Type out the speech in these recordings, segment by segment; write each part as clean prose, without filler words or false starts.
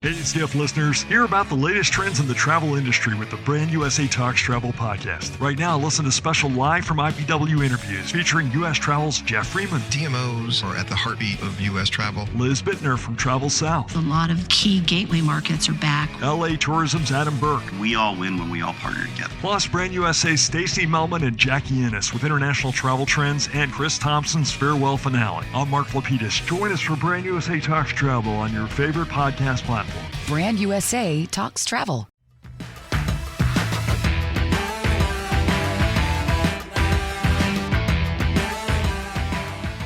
Hey, Skiff listeners, hear about the latest trends in the travel industry with the Brand USA Talks Travel podcast. Right now, listen to special live from IPW interviews featuring U.S. Travel's Jeff Freeman. DMOs are at the heartbeat of U.S. travel. Liz Bittner from Travel South. A lot of key gateway markets are back. LA Tourism's Adam Burke. We all win when we all partner together. Plus, Brand USA's Stacey Melman and Jackie Ennis with international travel trends and Chris Thompson's farewell finale. I'm Mark Lapidus. Join us for Brand USA Talks Travel on your favorite podcast platform. Brand USA Talks Travel.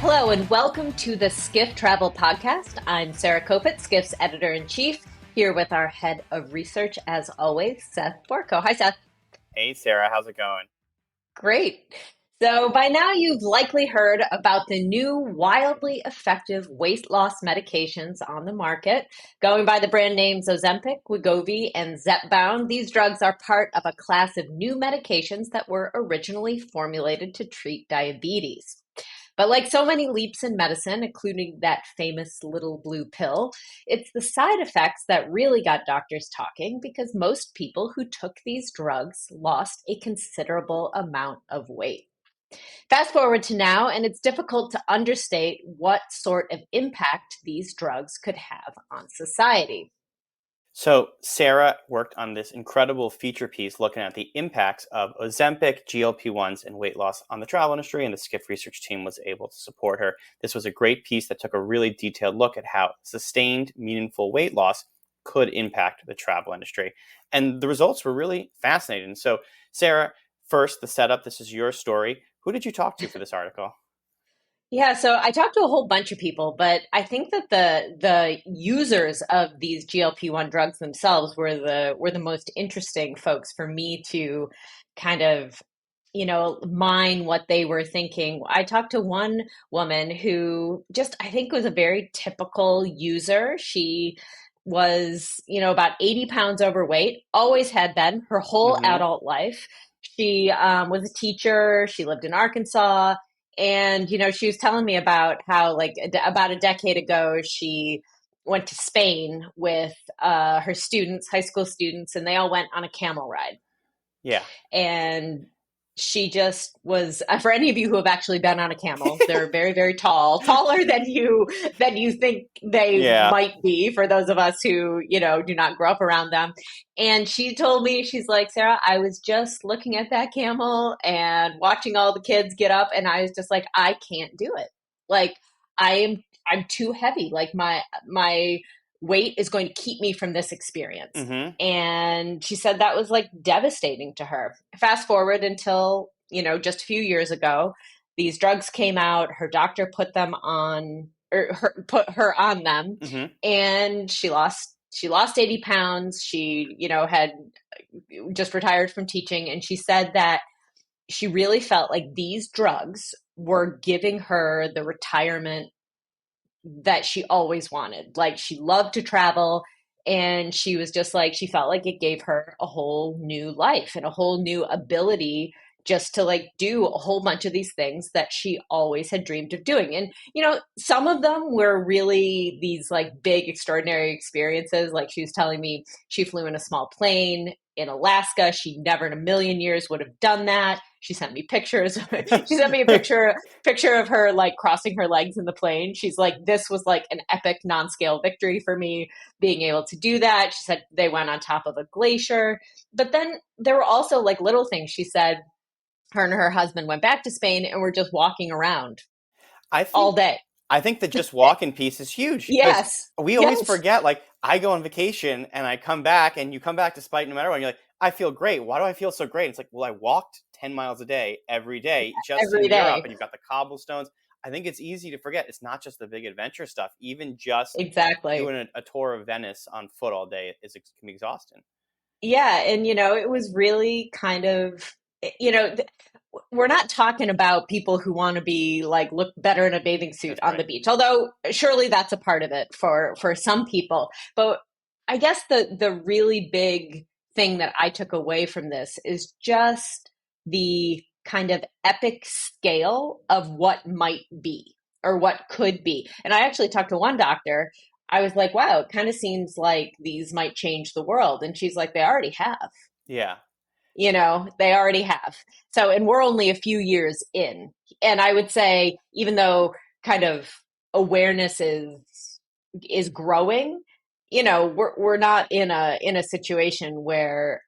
Hello and welcome to the Skiff Travel Podcast. I'm Sarah Kopit, Skiff's editor-in-chief, here with our head of research, as always, Seth Borko. Hi, Seth. Hey, Sarah. How's it going? Great. So by now you've likely heard about the new wildly effective weight loss medications on the market. Going by the brand names Ozempic, Wegovy, and Zepbound, these drugs are part of a class of new medications that were originally formulated to treat diabetes. But like so many leaps in medicine, including that famous little blue pill, it's the side effects that really got doctors talking because most people who took these drugs lost a considerable amount of weight. Fast forward to now, and it's difficult to understate what sort of impact these drugs could have on society. So Sarah worked on this incredible feature piece looking at the impacts of Ozempic, GLP-1s, and weight loss on the travel industry, and the Skiff research team was able to support her. This was a great piece that took a really detailed look at how sustained, meaningful weight loss could impact the travel industry. And the results were really fascinating. So Sarah, first, the setup, this is your story. Who did you talk to for this article? Yeah, so I talked to a whole bunch of people, but I think that the users of these GLP-1 drugs themselves were the most interesting folks for me to kind of, mine what they were thinking. I talked to one woman who just, I think, was a very typical user. She was, about 80 pounds overweight, always had been her whole adult life. She was a teacher. She lived in Arkansas. And, she was telling me about how, about a decade ago, she went to Spain with her students, high school students, and they all went on a camel ride. Yeah. And she just was, for any of you who have actually been on a camel, they're very, very tall, taller than you think they might be for those of us who, do not grow up around them. And she told me, she's like, Sarah, I was just looking at that camel and watching all the kids get up. And I was just like, I can't do it. Like, I'm too heavy. Like my weight is going to keep me from this experience. And she said that was like devastating to her. Fast forward until, just a few years ago, these drugs came out, her doctor put them on, put her on them, and she lost 80 pounds. She, had just retired from teaching. And she said that she really felt like these drugs were giving her the retirement that she always wanted. Like, she loved to travel, and she was just like, she felt like it gave her a whole new life and a whole new ability just to do a whole bunch of these things that she always had dreamed of doing. And, some of them were really these big, extraordinary experiences. Like, she was telling me she flew in a small plane in Alaska. She never in a million years would have done that. She sent me pictures. She sent me a picture of her crossing her legs in the plane. She's like, this was an epic non-scale victory for me being able to do that. She said they went on top of a glacier. But then there were also little things. She said her and her husband went back to Spain and were just walking around all day. I think the just walking piece is huge. Yes. We always forget, I go on vacation and I come back, and you come back despite no matter what, and you're like, I feel great. Why do I feel so great? It's like, well, I walked 10 miles a day every day just in Europe, and you've got the cobblestones. I think it's easy to forget. It's not just the big adventure stuff. Even just doing a tour of Venice on foot all day can be exhausting. Yeah. And, it was really kind of, we're not talking about people who want to be look better in a bathing suit on the beach, although surely that's a part of it for some people. But I guess the really big thing that I took away from this is just the kind of epic scale of what might be or what could be. And I actually talked to one doctor I was like, wow, it kind of seems like these might change the world. And she's like, they already have. Yeah. They already have. So, and we're only a few years in. And I would say, even though kind of awareness is growing, we're not in a situation where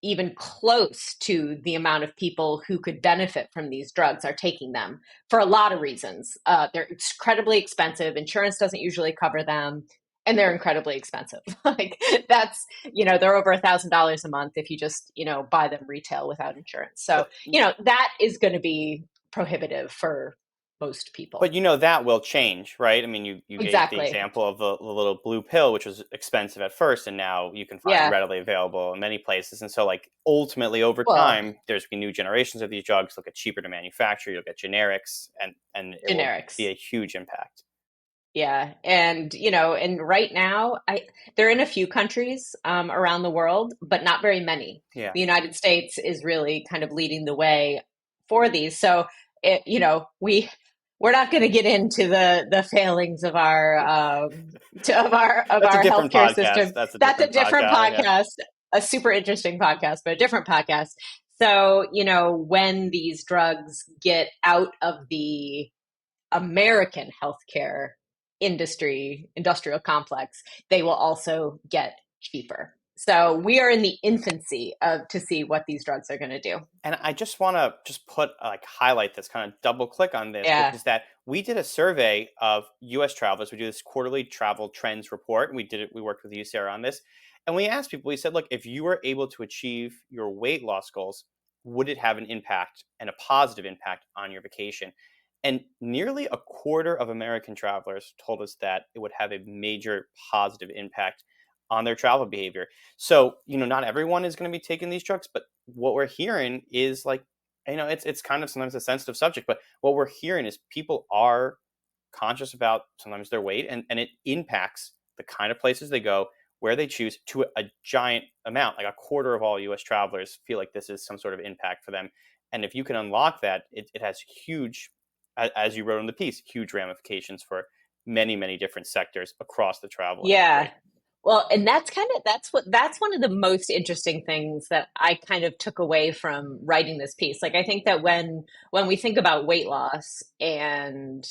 even close to the amount of people who could benefit from these drugs are taking them for a lot of reasons. They're incredibly expensive. Insurance doesn't usually cover them, and they're incredibly expensive. Like that's, they're over $1,000 a month if you just, buy them retail without insurance. So, that is going to be prohibitive for most people. But that will change, right? I mean, you gave the example of the little blue pill, which was expensive at first, and now you can find readily available in many places. And so, like, ultimately, over time, there's going to be new generations of these drugs. They'll get cheaper to manufacture. You'll get generics, and it will be a huge impact. Yeah. And, and right now, they're in a few countries around the world, but not very many. Yeah. The United States is really kind of leading the way for these. So, we're not going to get into the failings of our healthcare system. That's a different podcast. Yeah. A super interesting podcast, but a different podcast. So, when these drugs get out of the American healthcare industrial complex, they will also get cheaper. So we are in the infancy to see what these drugs are going to do. And I just want to highlight this, kind of double click on this, which is that we did a survey of U.S. travelers. We do this quarterly travel trends report. We worked with you, Sarah, on this. And we asked people, we said, look, if you were able to achieve your weight loss goals, would it have an impact and a positive impact on your vacation? And nearly a quarter of American travelers told us that it would have a major positive impact on their travel behavior. So, not everyone is going to be taking these drugs, but what we're hearing is it's kind of sometimes a sensitive subject, but what we're hearing is people are conscious about sometimes their weight, and it impacts the kind of places they go, where they choose, to a giant amount. Like a quarter of all U.S. travelers feel like this is some sort of impact for them. And if you can unlock that, it has huge, as you wrote in the piece, huge ramifications for many, many different sectors across the travel industry. Well, and that's one of the most interesting things that I kind of took away from writing this piece. Like, I think that when we think about weight loss, and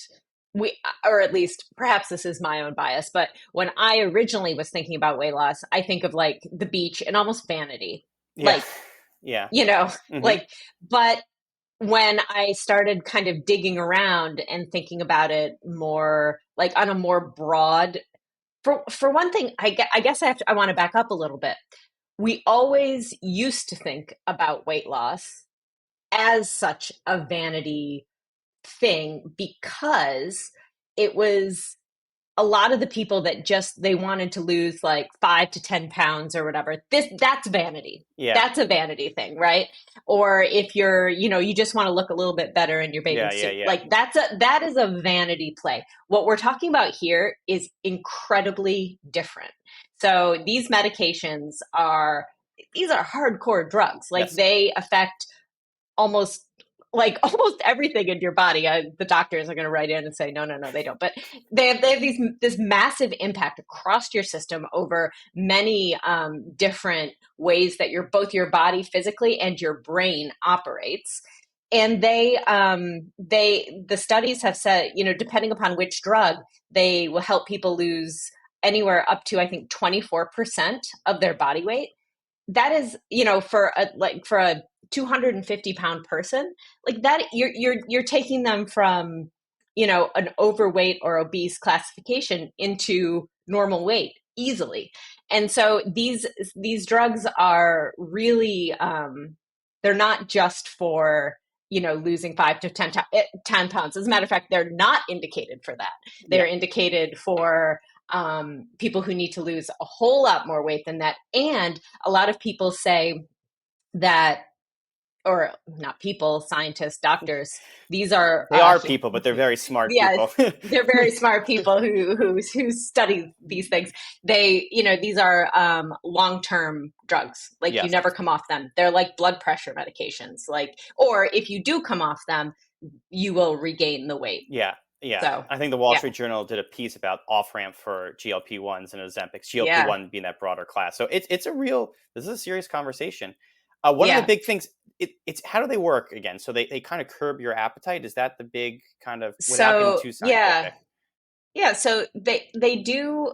or at least perhaps this is my own bias, but when I originally was thinking about weight loss, I think of like the beach and almost vanity. But when I started kind of digging around and thinking about it more like on a more broad, for one thing, I guess I want to back up a little bit. We always used to think about weight loss as such a vanity thing because it was a lot of the people that they wanted to lose like 5 to 10 pounds or whatever. That's vanity. Yeah. That's a vanity thing, right? Or if you're, you just want to look a little bit better in your bathing suit. Yeah. Like that is a vanity play. What we're talking about here is incredibly different. So these medications are hardcore drugs. Like they affect almost everything in your body. The doctors are going to write in and say, no, they don't. But they have this massive impact across your system over many different ways that both your body physically and your brain operates. And the studies have said, depending upon which drug, they will help people lose anywhere up to, I think, 24% of their body weight. That is, for a 250-pound person, like that, you're taking them from, an overweight or obese classification into normal weight easily. And so these drugs are really, they're not just for, losing 5 to 10 pounds. As a matter of fact, they're not indicated for that. They're indicated for people who need to lose a whole lot more weight than that. And a lot of people say that, or not people, scientists, doctors, they are people, but they're very smart people. They're very smart people who study these things. These are long-term drugs. Like you never come off them. They're like blood pressure medications. Or if you do come off them, you will regain the weight. Yeah. Yeah, So I think the Wall yeah, Street Journal did a piece about off-ramp for GLP-1s and Ozempic, yeah, GLP-1 being that broader class. So this is a serious conversation. One of the yeah. big things, it's how do they work again? So they kind of curb your appetite. Is that the big kind of, without getting So too yeah, scientific? yeah. So they do.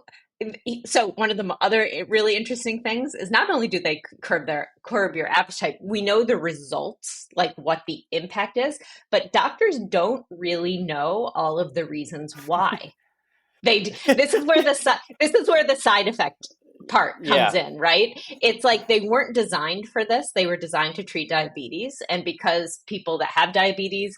So one of the other really interesting things is not only do they curb your appetite, we know the results, like what the impact is, but doctors don't really know all of the reasons why. This is where the side effect part comes Yeah. in, right? It's like they weren't designed for this. They were designed to treat diabetes, and because people that have diabetes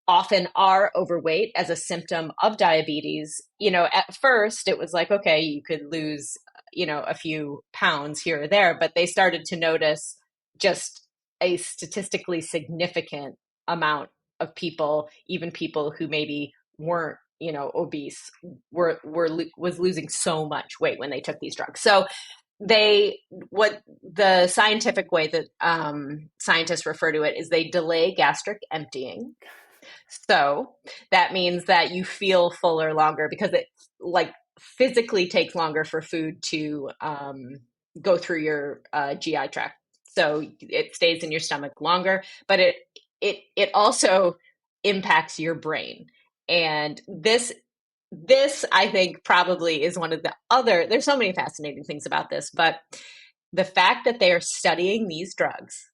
often are overweight as a symptom of diabetes, at first it was like, okay, you could lose, a few pounds here or there, but they started to notice just a statistically significant amount of people, even people who maybe weren't, obese, was losing so much weight when they took these drugs. So what the scientific way that scientists refer to it is they delay gastric emptying. So that means that you feel fuller longer because it like physically takes longer for food to go through your GI tract. So it stays in your stomach longer, but it also impacts your brain. And this I think probably is one of the other, there's so many fascinating things about this, but the fact that they are studying these drugs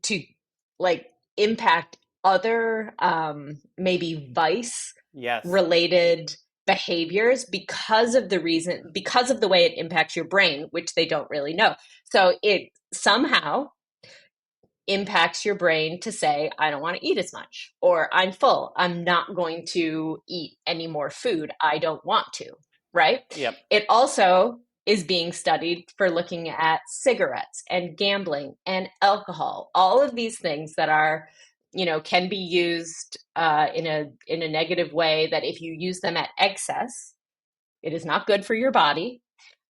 to like impact other maybe vice Yes. related behaviors because of the way it impacts your brain, which they don't really know. So it somehow impacts your brain to say, I don't want to eat as much, or I'm full, I'm not going to eat any more food, I don't want to, right? Yep. It also is being studied for looking at cigarettes and gambling and alcohol, all of these things that are, can be used in a negative way, that if you use them at excess, it is not good for your body.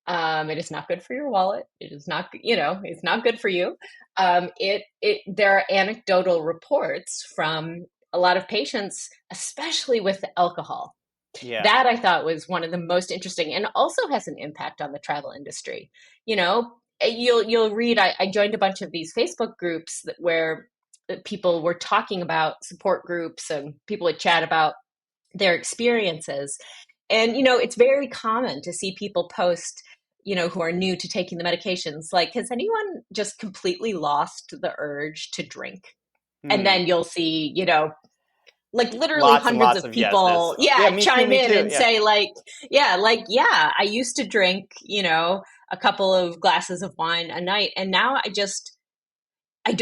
It is not good for your wallet. It is not, it's not good for you. There are anecdotal reports from a lot of patients, especially with alcohol. Yeah. That I thought was one of the most interesting, and also has an impact on the travel industry. You'll read, I joined a bunch of these Facebook groups where people were talking about, support groups, and people would chat about their experiences. And, it's very common to see people post, who are new to taking the medications, like, has anyone just completely lost the urge to drink? And then you'll see, like literally Lots and hundreds lots of of yeses. people, Yeah, me too, chime me in too. and Yeah. say yeah, I used to drink, a couple of glasses of wine a night, and now I don't I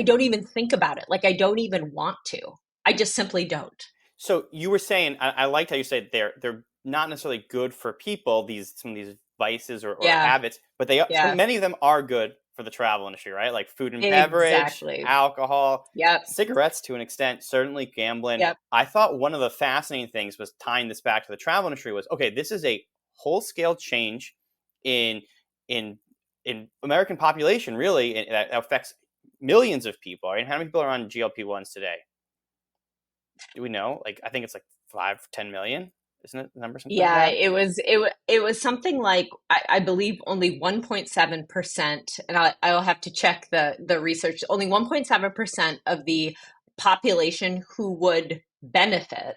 don't even think about it. Like, I don't even want to. I just simply don't. So you were saying, I liked how you said they're not necessarily good for people, some of these vices or Yeah, habits, but so yeah, many of them are good for the travel industry, right? Like food and beverage, exactly. alcohol, Yep, cigarettes to an extent, certainly gambling. yep. I thought one of the fascinating things was tying this back to the travel industry was, okay, this is a whole scale change in in American population, really, that affects millions of people. Right? How many people are on GLP-1s today? Do we know? Like, I think it's like 5-10 million, isn't it? The number something like Yeah, that. it was something like, I believe only 1.7%, and I'll have to check the research. Only 1.7% of the population who would benefit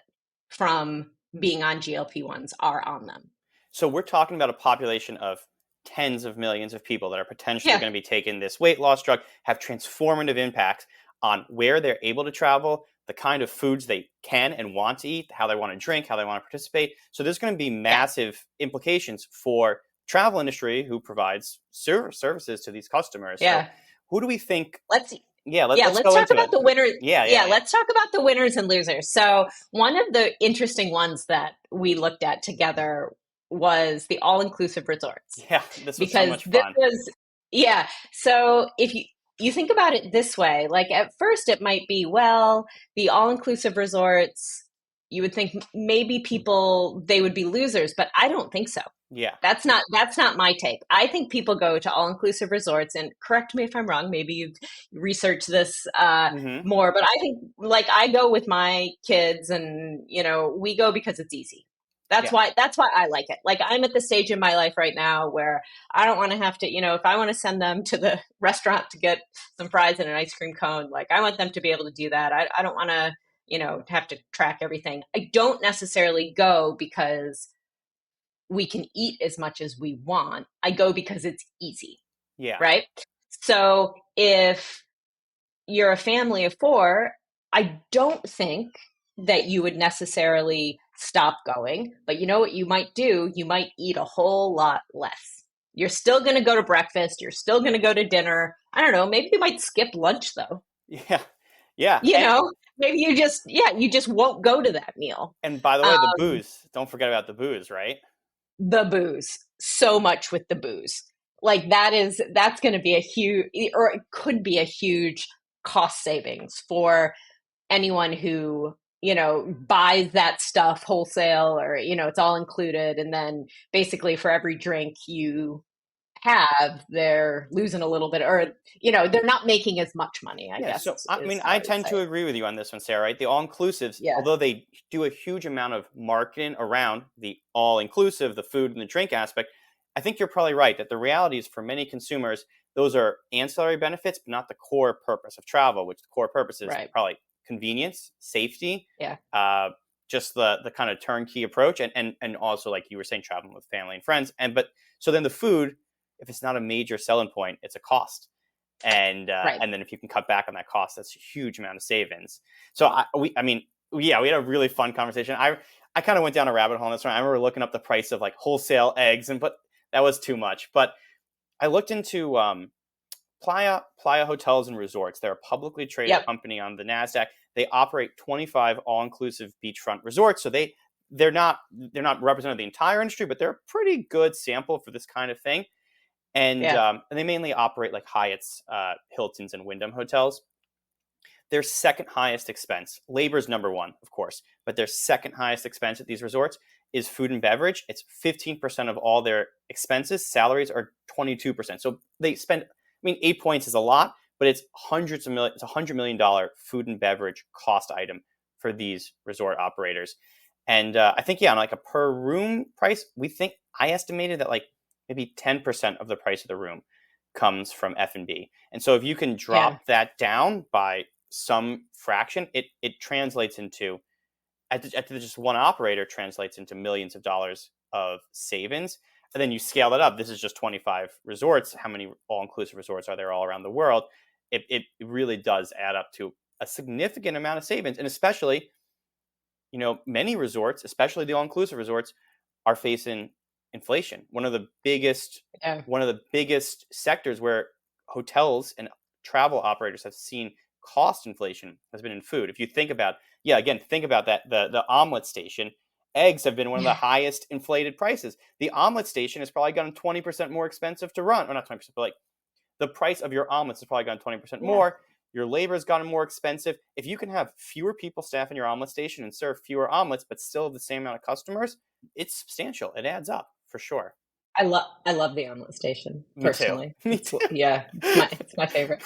from being on GLP-1s are on them. So we're talking about a population of tens of millions of people that are potentially Yeah, going to be taking this weight loss drug, have transformative impacts on where they're able to travel, the kind of foods they can and want to eat, how they want to drink, how they want to participate. So there's going to be yeah, massive implications for travel industry who provides services to these customers. So yeah. who do we think? Let's Let's let's go talk into about it. the winners. Yeah. Let's talk about the winners and losers. So one of the interesting ones that we looked at together was the all-inclusive resorts, Yeah, this was so because much this fun. was, yeah. So if you think about it this way, like at first it might be, well, the all-inclusive resorts, you would think maybe people, they would be losers, but I don't think so. Yeah. That's not my take. I think people go to all-inclusive resorts, and correct me if I'm wrong, maybe you've researched this more, but I think, like, I go with my kids and, we go because it's easy. That's why I like it. Like, I'm at the stage in my life right now where I don't want to have to, if I want to send them to the restaurant to get some fries and an ice cream cone, like, I want them to be able to do that. I don't want to, have to track everything. I don't necessarily go because we can eat as much as we want. I go because it's easy. Yeah. Right. So if you're a family of 4, I don't think that you would necessarily stop going, but you know what you might do? You might eat a whole lot less. You're still going to go to breakfast. You're still going to go to dinner. I don't know. Maybe you might skip lunch though. Yeah. Yeah. Maybe you just won't go to that meal. And by the way, the booze, don't forget about the booze, right? The booze, so much with the booze. Like, that's going to be a huge, or it could be a huge cost savings for anyone who, buys that stuff wholesale, or, it's all included. And then basically for every drink you have, they're losing a little bit, or, they're not making as much money, I guess. So, I tend to agree with you on this one, Sarah, right? The all-inclusives, although they do a huge amount of marketing around the all-inclusive, the food and the drink aspect, I think you're probably right that the reality is for many consumers, those are ancillary benefits, but not the core purpose of travel, which the core purpose is probably convenience, safety, just the kind of turnkey approach, and also, like you were saying, traveling with family and friends. So then the food, if it's not a major selling point, it's a cost. And then if you can cut back on that cost, that's a huge amount of savings. So we had a really fun conversation. I kind of went down a rabbit hole on this one. I remember looking up the price of like wholesale eggs, but that was too much. But I looked into Playa Hotels and Resorts. They're a publicly traded company on the NASDAQ. They operate 25 all-inclusive beachfront resorts. So they're not representing the entire industry, but they're a pretty good sample for this kind of thing. And they mainly operate like Hyatt's, Hilton's, and Wyndham hotels. Their second highest expense, labor is number one, of course, but their second highest expense at these resorts is food and beverage. It's 15% of all their expenses. Salaries are 22%. So they spend, 8 points is a lot, but it's hundreds of millions. It's $100 million food and beverage cost item for these resort operators. And I think, on like a per room price, I estimated that like maybe 10% of the price of the room comes from F&B. And so if you can drop that down by some fraction, it translates into, at just one operator, translates into millions of dollars of savings. And then you scale that up. This is just 25 resorts. How many all-inclusive resorts are there all around the world? It really does add up to a significant amount of savings. And especially, many resorts, especially the all-inclusive resorts, are facing inflation. One of the biggest sectors where hotels and travel operators have seen cost inflation has been in food. If you think about, think about that, the omelet station, eggs have been one of the highest inflated prices. The omelet station has probably gotten 20% more expensive to run. Or not 20%, but like the price of your omelets has probably gotten 20% more. Your labor has gotten more expensive. If you can have fewer people staff in your omelet station and serve fewer omelets, but still the same amount of customers, it's substantial. It adds up. For sure. I love the omelet station personally. Me too. It's my favorite.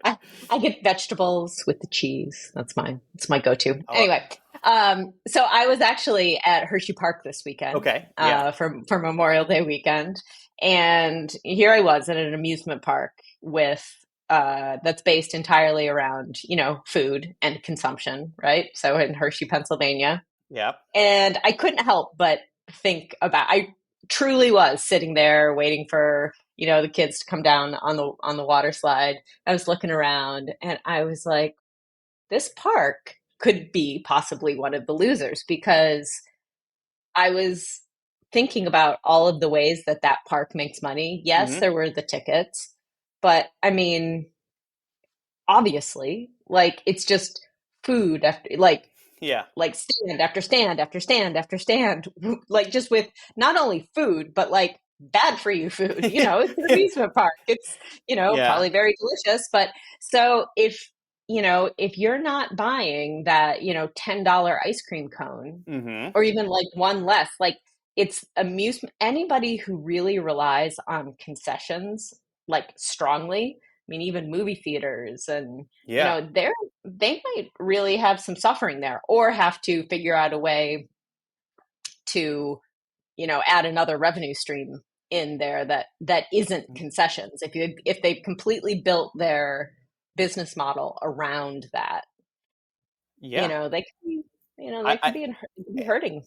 I get vegetables with the cheese. It's my go-to. Anyway, so I was actually at Hershey Park this weekend. Okay. For Memorial Day weekend, and here I was at an amusement park with that's based entirely around food and consumption, right? So in Hershey, Pennsylvania. Yeah. And I couldn't help but think about. I truly was sitting there waiting for the kids to come down on the water slide. I was looking around and I was like, this park could be possibly one of the losers, because I was thinking about all of the ways that park makes money. Yes, there were the tickets, but obviously, like, it's just food after like stand after stand after stand after stand, like, just with not only food, but like bad for you food. It's an amusement park. It's, probably very delicious. But so if you're not buying that, $10 ice cream cone, or even like one less, like, it's amusement. Anybody who really relies on concessions like strongly, I mean, even movie theaters and, they might really have some suffering there or have to figure out a way to, add another revenue stream in there that isn't concessions. If they've completely built their business model around that, they could be hurting.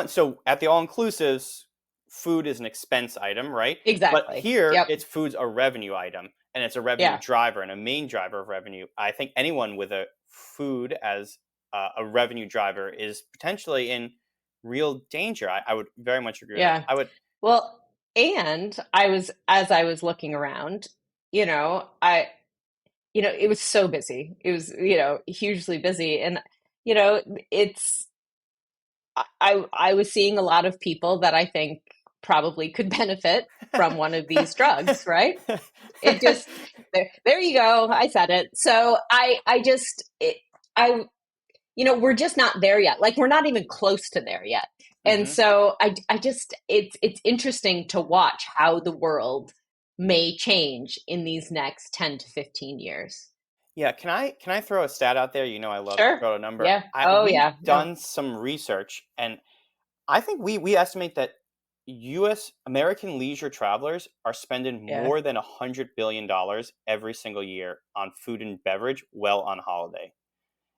So at the all-inclusives, food is an expense item, right? Exactly. But here, it's food's a revenue item, and it's a revenue driver and a main driver of revenue. I think anyone with a food as a revenue driver is potentially in real danger. I would very much agree with that. I would. Well, and as I was looking around, it was so busy. It was, hugely busy. And, I was seeing a lot of people that I think probably could benefit from one of these drugs, right? It just, there you go. I said it. So we're just not there yet. Like, we're not even close to there yet. And so it's interesting to watch how the world may change in these next 10 to 15 years. Yeah, can I throw a stat out there? I love Sure. to throw a number. Yeah. We've done some research, and I think we estimate that U.S. American leisure travelers are spending more than $100 billion every single year on food and beverage while on holiday.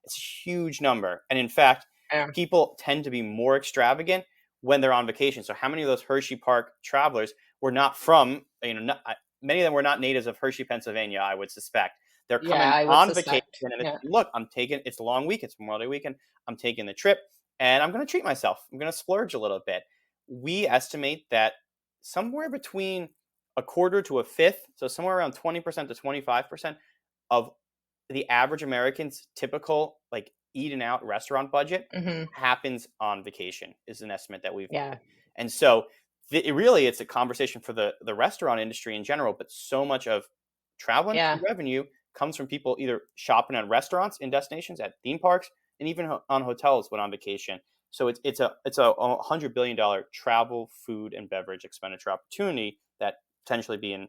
It's a huge number. And in fact, people tend to be more extravagant when they're on vacation. So how many of those Hershey Park travelers were not from, many of them were not natives of Hershey, Pennsylvania, I would suspect. They're coming on vacation. And look, it's a long week. It's Memorial Day weekend. I'm taking the trip and I'm going to treat myself. I'm going to splurge a little bit. We estimate that somewhere between a quarter to a fifth, so somewhere around 20% to 25% of the average American's typical eat and out restaurant budget happens on vacation is an estimate that we've made. And so it's a conversation for the restaurant industry in general, but so much of travel and revenue comes from people either shopping at restaurants in destinations, at theme parks, and even on hotels when on vacation. So it's a $100 billion travel, food, and beverage expenditure opportunity that potentially being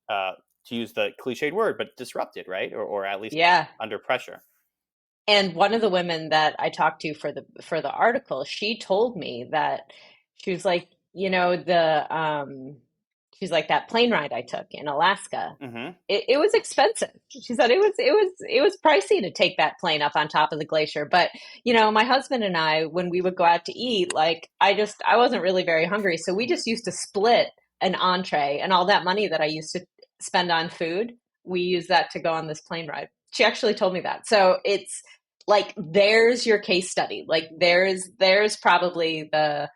to use the cliched word, but disrupted, right? Or at least under pressure. And one of the women that I talked to for the article, she told me that she was like, she's like, that plane ride I took in Alaska, it was expensive. She said it was pricey to take that plane up on top of the glacier. But, my husband and I, when we would go out to eat, I wasn't really very hungry. So we just used to split an entree, and all that money that I used to spend on food, we use that to go on this plane ride. She actually told me that. So it's like, there's your case study. Like there's probably the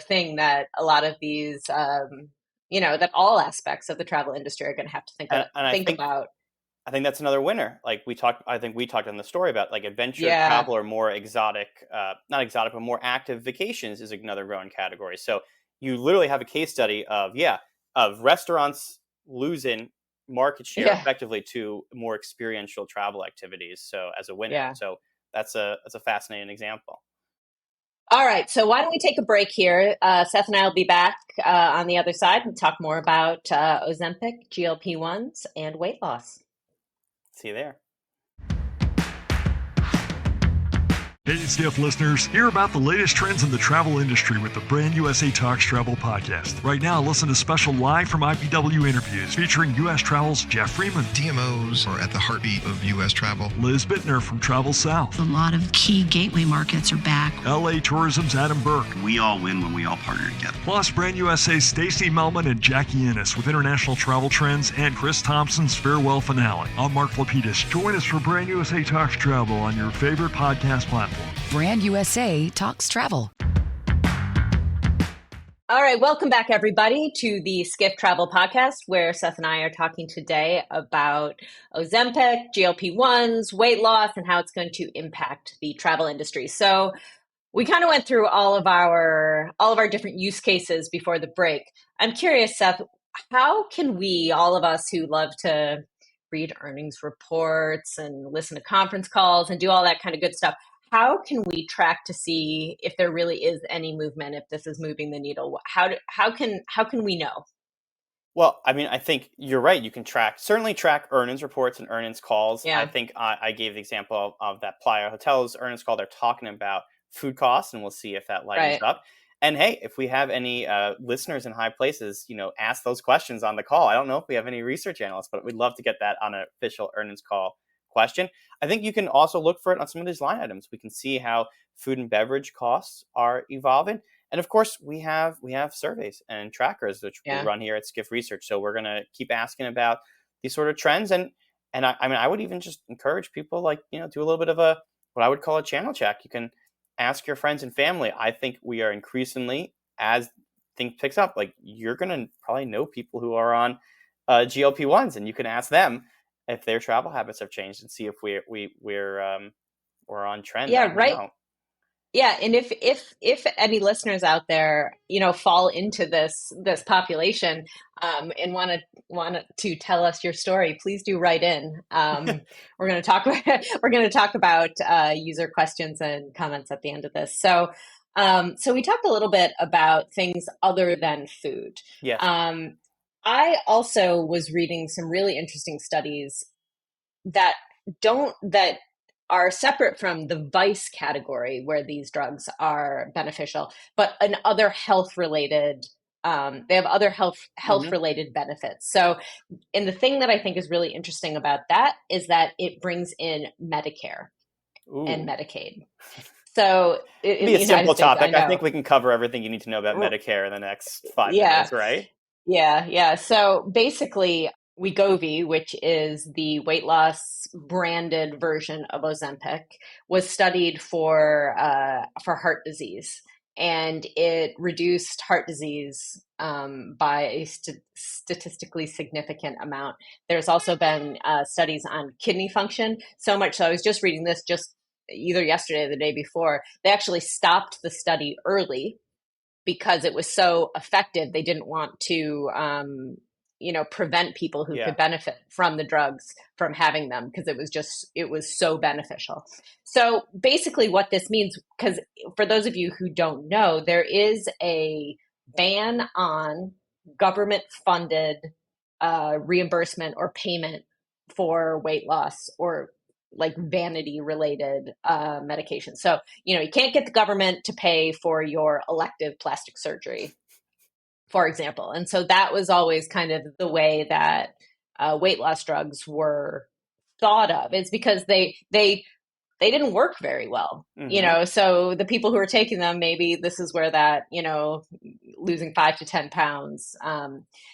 thing that a lot of these, that all aspects of the travel industry are going to have to think about. I think that's another winner. I think we talked on the story about adventure travel or more exotic, not exotic, but more active vacations is another growing category. So you literally have a case study of restaurants losing market share effectively to more experiential travel activities. So as a winner, so that's a fascinating example. All right, so why don't we take a break here? Seth and I will be back on the other side and talk more about Ozempic, GLP-1s, and weight loss. See you there. Hey, Skiff listeners, hear about the latest trends in the travel industry with the Brand USA Talks Travel podcast. Right now, listen to special live from IPW interviews featuring U.S. Travel's Jeff Freeman. DMOs are at the heartbeat of U.S. travel. Liz Bittner from Travel South. A lot of key gateway markets are back. LA Tourism's Adam Burke. We all win when we all partner together. Plus, Brand USA's Stacey Melman and Jackie Ennis with international travel trends and Chris Thompson's farewell finale. I'm Mark Lapidus. Join us for Brand USA Talks Travel on your favorite podcast platform. Brand USA Talks Travel. All right, welcome back, everybody, to the Skiff Travel Podcast, where Seth and I are talking today about Ozempic, GLP-1s, weight loss, and how it's going to impact the travel industry. So we kind of went through all of our different use cases before the break. I'm curious, Seth, how can we, all of us who love to read earnings reports and listen to conference calls and do all that kind of good stuff, how can we track to see if there really is any movement, if this is moving the needle? How can we know? Well, I mean, I think you're right. You can certainly track earnings reports and earnings calls. I Yeah, think I gave the example of that Playa Hotels earnings call. They're talking about food costs, and we'll see if that lightens right. up. And hey, if we have any listeners in high places, ask those questions on the call. I don't know if we have any research analysts, but we'd love to get that on an official earnings call question. I think you can also look for it on some of these line items. We can see how food and beverage costs are evolving. And of course, we have surveys and trackers which we Yeah. run here at Skiff Research. So we're going to keep asking about these sort of trends. And I mean, I would even just encourage people do a little bit of what I would call a channel check. You can ask your friends and family. I think we are increasingly, as things picks up, like you're going to probably know people who are on GLP-1s, and you can ask them if their travel habits have changed and see if we're on trend. Yeah, I don't right. know. Yeah, and if any listeners out there, fall into this population, and want to tell us your story, please do write in. We're going to talk about user questions and comments at the end of this. So we talked a little bit about things other than food. Yes. I also was reading some really interesting studies that are separate from the vice category where these drugs are beneficial, but in other health related, they have other health related benefits. So, and the thing that I think is really interesting about that is that it brings in Medicare and Medicaid. So it'd be a simple topic. I think we can cover everything you need to know about Medicare in the next 5 minutes, right? Yeah. So basically, Wegovy, which is the weight loss branded version of Ozempic, was studied for heart disease, and it reduced heart disease by a statistically significant amount. There's also been studies on kidney function, so much so I was just reading this just either yesterday or the day before. They actually stopped the study early because it was so effective. They didn't want to prevent people who could benefit from the drugs from having them, because it was so beneficial. So basically what this means, because for those of you who don't know, there is a ban on government funded reimbursement or payment for weight loss or like vanity related medication. So, you can't get the government to pay for your elective plastic surgery, for example. And so that was always kind of the way that weight loss drugs were thought of. It's because they didn't work very well, so the people who are taking them, maybe this is where that, losing 5 to 10 pounds,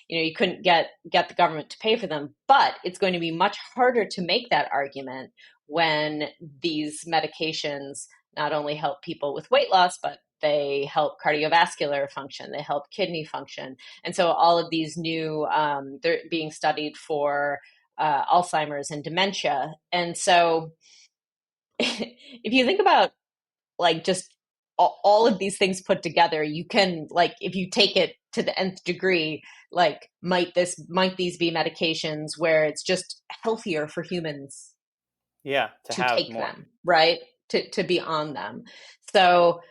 you couldn't get the government to pay for them. But it's going to be much harder to make that argument when these medications not only help people with weight loss, but they help cardiovascular function, they help kidney function. And so all of these new, they're being studied for Alzheimer's and dementia. And so if you think about like just all of these things put together, you can, like, if you take it to the nth degree, like, might these be medications where it's just healthier for humans to take more. them, right? To be on them. So,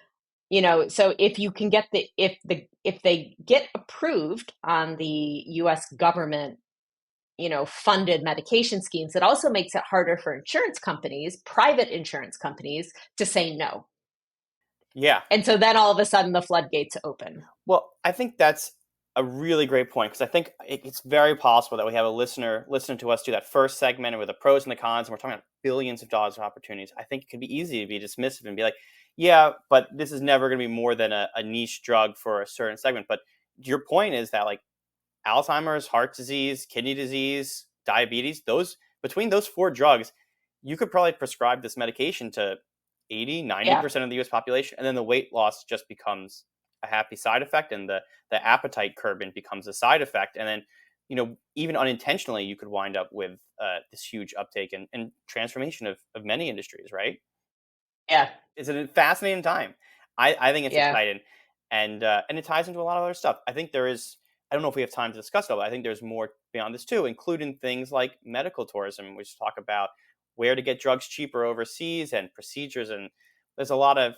so if you can get if they get approved on the US government, funded medication schemes, it also makes it harder for insurance companies, private insurance companies, to say no. Yeah. And so then all of a sudden the floodgates open. Well, I think that's a really great point, because I think it's very possible that we have a listener listen to us do that first segment with the pros and the cons, and we're talking about billions of dollars of opportunities. I think it could be easy to be dismissive and be like, yeah, but this is never going to be more than a niche drug for a certain segment. But your point is that, like, Alzheimer's, heart disease, kidney disease, diabetes, between those 4 drugs, you could probably prescribe this medication to 80, 90% of the US population. And then the weight loss just becomes a happy side effect, and the appetite curbing becomes a side effect. And then, even unintentionally, you could wind up with this huge uptake and transformation of many industries, right? Yeah. It's a fascinating time. I think it's exciting. And it ties into a lot of other stuff. I think there is, I don't know if we have time to discuss it all, but I think there's more beyond this too, including things like medical tourism. We just talk about where to get drugs cheaper overseas and procedures and there's a lot of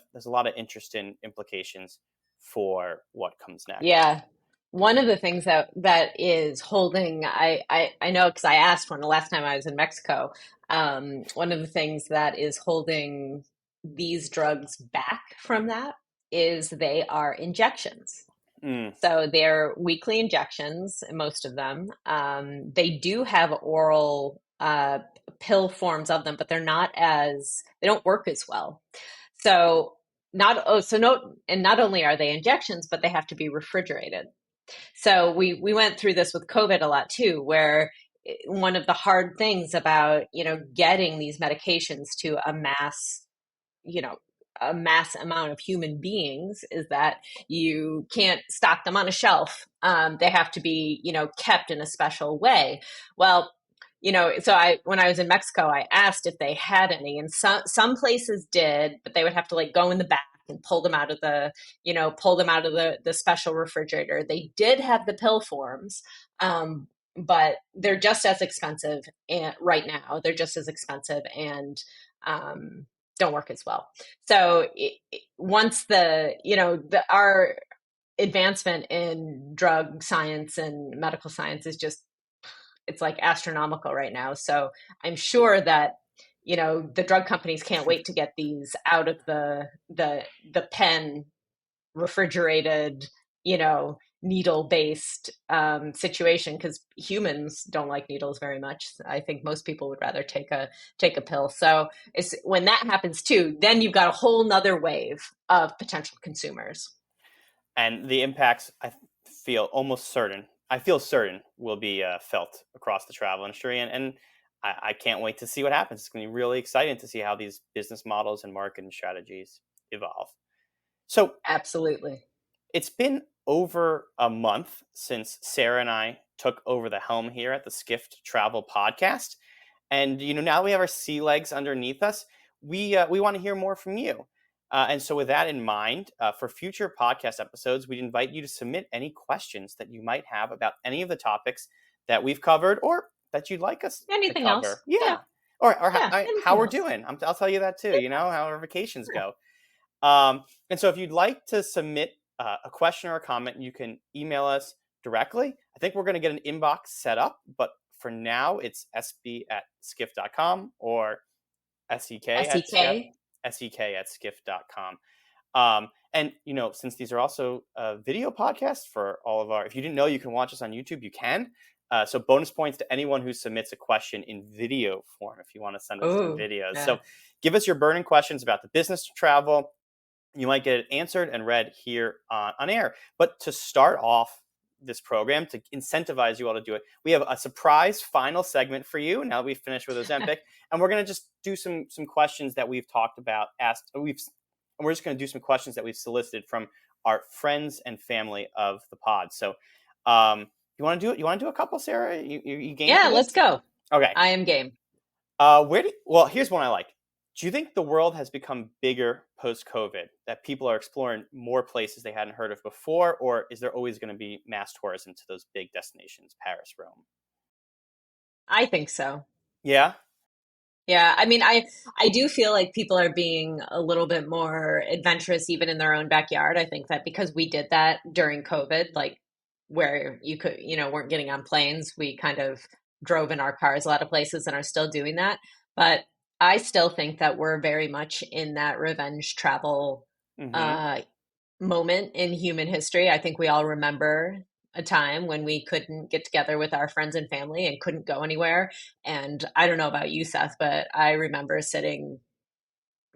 interesting implications for what comes next. Yeah. One of the things that is holding, I know because I asked one the last time I was in Mexico, one of the things that is holding these drugs back from that is they are injections. So they're weekly injections, most of them. They do have oral pill forms of them, but they don't work as well. So not only are they injections, but they have to be refrigerated. So we went through this with COVID a lot too, where one of the hard things about, getting these medications to a mass amount of human beings is that you can't stock them on a shelf. They have to be, kept in a special way. Well, so when I was in Mexico, I asked if they had any, and some places did, but they would have to like go in the back and pull them out of the special refrigerator. They did have the pill forms, but they're just as expensive. And right now, they're just as expensive and don't work as well. So once our advancement in drug science and medical science is it's like astronomical right now. So I'm sure that, the drug companies can't wait to get these out of the pen refrigerated, needle-based situation, because humans don't like needles very much. I think most people would rather take a pill. So when that happens too, then you've got a whole nother wave of potential consumers. And the impacts, I feel certain will be felt across the travel industry. And I can't wait to see what happens. It's going to be really exciting to see how these business models and marketing strategies evolve. So absolutely. It's been over a month since Sarah and I took over the helm here at the Skift Travel Podcast. And, now we have our sea legs underneath us. We want to hear more from you. And so with that in mind, for future podcast episodes, we'd invite you to submit any questions that you might have about any of the topics that we've covered or that you'd like us anything to cover. Else. Yeah. Or how we're else. Doing. I'll tell you that too, how our vacations go. And so if you'd like to submit a question or a comment, you can email us directly. I think we're going to get an inbox set up, but for now it's sb@skift.com or sek@skift.com. And, since these are also video podcasts for all of if you didn't know, you can watch us on YouTube, you can. So bonus points to anyone who submits a question in video form if you want to send us some videos. Yeah. So give us your burning questions about the business of travel. You might get it answered and read here on air. But to start off this program, to incentivize you all to do it, we have a surprise final segment for you now that we've finished with Ozempic. And we're going to just do some questions that we've talked about, and we're just going to do some questions that we've solicited from our friends and family of the pod. So you want to do it? You want to do a couple, Sarah? You game? Yeah, let's go. Okay. I am game. Here's one I like. Do you think the world has become bigger post-COVID, that people are exploring more places they hadn't heard of before, or is there always going to be mass tourism to those big destinations, Paris, Rome? I think so. Yeah? Yeah, I mean, I do feel like people are being a little bit more adventurous even in their own backyard. I think that because we did that during COVID, like where you could, weren't getting on planes, we kind of drove in our cars a lot of places and are still doing that. But I still think that we're very much in that revenge travel moment in human history. I think we all remember a time when we couldn't get together with our friends and family and couldn't go anywhere. And I don't know about you, Seth, but I remember sitting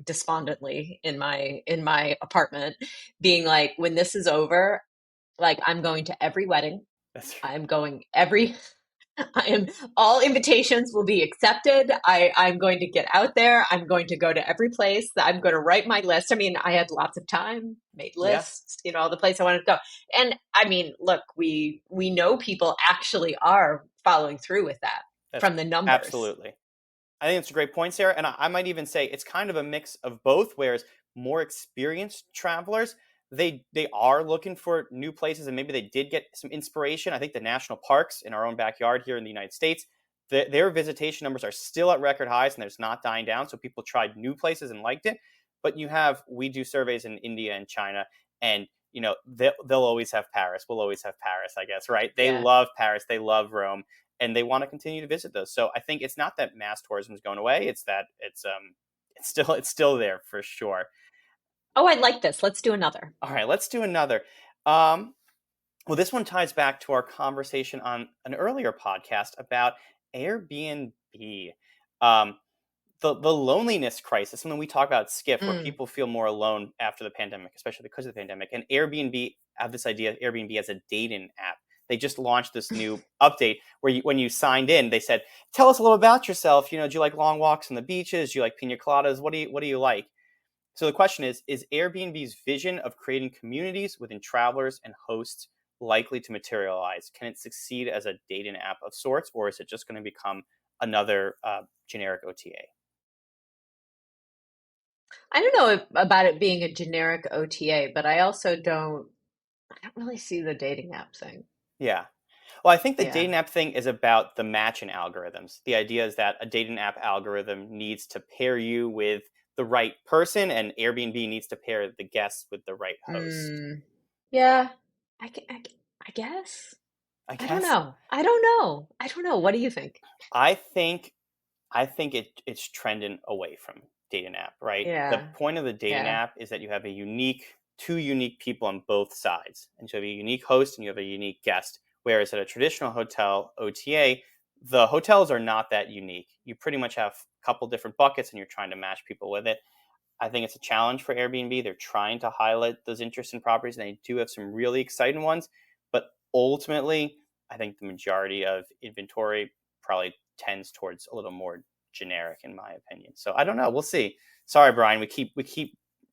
despondently in my apartment being like, when this is over, like I'm going to every wedding. I'm going all invitations will be accepted. I'm going to get out there. I'm going to go to every place. I'm going to write my list. I mean, I had lots of time, made lists, all the places I wanted to go. And I mean, look, we know people actually are following through with that from the numbers. Absolutely. I think it's a great point, Sarah. And I might even say it's kind of a mix of both, whereas more experienced travelers, they are looking for new places, and maybe they did get some inspiration. I think the national parks in our own backyard here in the United States, their visitation numbers are still at record highs, and it's not dying down. So people tried new places and liked it. But we do surveys in India and China, and they'll always have Paris. We'll always have Paris, I guess, right? They love Paris, they love Rome, and they want to continue to visit those. So I think it's not that mass tourism is going away; it's that it's still there for sure. Oh, I like this. Let's do another. All right, let's do another. Well, this one ties back to our conversation on an earlier podcast about Airbnb. The loneliness crisis, something we talk about at Skiff, where people feel more alone after the pandemic, especially because of the pandemic. And Airbnb have this idea of Airbnb as a dating app. They just launched this new update where when you signed in, they said, tell us a little about yourself. Do you like long walks on the beaches? Do you like pina coladas? What do you like? So the question is Airbnb's vision of creating communities within travelers and hosts likely to materialize? Can it succeed as a dating app of sorts, or is it just going to become another generic OTA? I don't know about it being a generic OTA, but I also don't really see the dating app thing. Yeah. Well, I think the dating app thing is about the matching algorithms. The idea is that a dating app algorithm needs to pair you with the right person, and Airbnb needs to pair the guests with the right host. Yeah, I guess. I don't know. What do you think? I think it's trending away from dating app, right? Yeah. The point of the dating app is that you have two unique people on both sides. And so you have a unique host and you have a unique guest. Whereas at a traditional hotel OTA, the hotels are not that unique. You pretty much have a couple different buckets and you're trying to match people with it. I think it's a challenge for Airbnb. They're trying to highlight those interesting properties, and they do have some really exciting ones. But ultimately, I think the majority of inventory probably tends towards a little more generic, in my opinion. So I don't know. We'll see. Sorry, Brian. We keep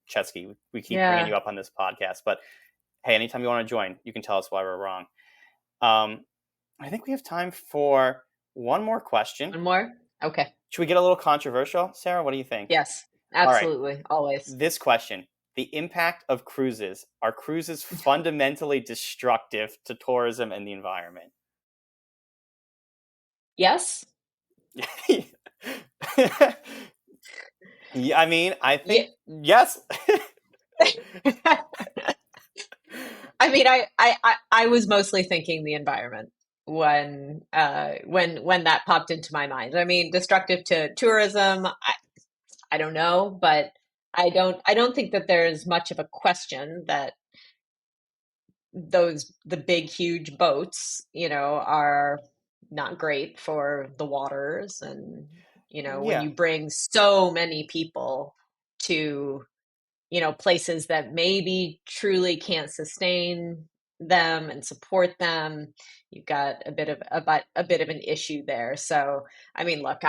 Chesky. We keep bringing you up on this podcast. But hey, anytime you want to join, you can tell us why we're wrong. I think we have time for one more question. One more? Okay. Should we get a little controversial, Sarah? What do you think? Yes, absolutely. Right. Always. This question, the impact of cruises. Are cruises fundamentally destructive to tourism and the environment? Yes. Yeah, I mean, I think yes. I mean, I was mostly thinking the environment when that popped into my mind. I mean, destructive to tourism, I don't know, but I don't think that there's much of a question that the big, huge boats, are not great for the waters. And, when you bring so many people to, places that maybe truly can't sustain them and support them, you've got a bit of an issue there. So, I mean, look,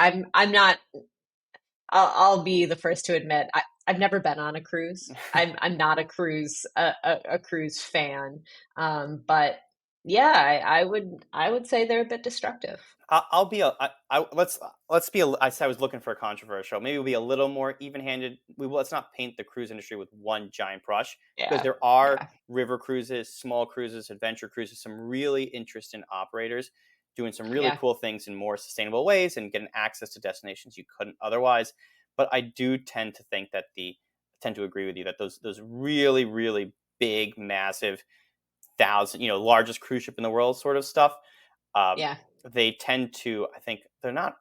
I'll be the first to admit I've never been on a cruise. I'm not a cruise fan, but yeah, I would say they're a bit destructive. Let's be. I said I was looking for a controversial. Maybe we'll be a little more even-handed. Let's not paint the cruise industry with one giant brush, because there are river cruises, small cruises, adventure cruises, some really interesting operators doing some really cool things in more sustainable ways and getting access to destinations you couldn't otherwise. But I do tend to agree with you that those really, really big, massive, largest cruise ship in the world sort of stuff. They tend to, I think they're not,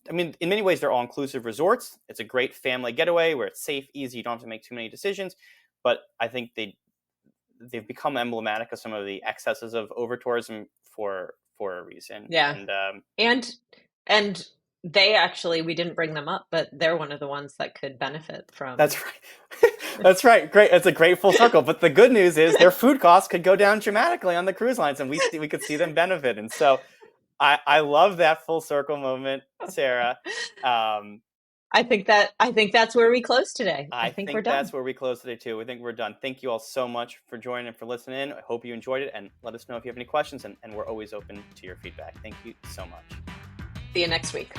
I mean, in many ways, they're all-inclusive resorts. It's a great family getaway where it's safe, easy. You don't have to make too many decisions. But I think they've become emblematic of some of the excesses of over-tourism for a reason. Yeah. And they actually, we didn't bring them up, but they're one of the ones that could benefit from. That's right. That's right. Great. It's a great full circle. But the good news is their food costs could go down dramatically on the cruise lines, and we could see them benefit. And so I love that full circle moment, Sarah. I think that's where we close today. I think we're done. That's where we close today too. We think we're done. Thank you all so much for joining and for listening in. I hope you enjoyed it, and let us know if you have any questions, and we're always open to your feedback. Thank you so much. See you next week.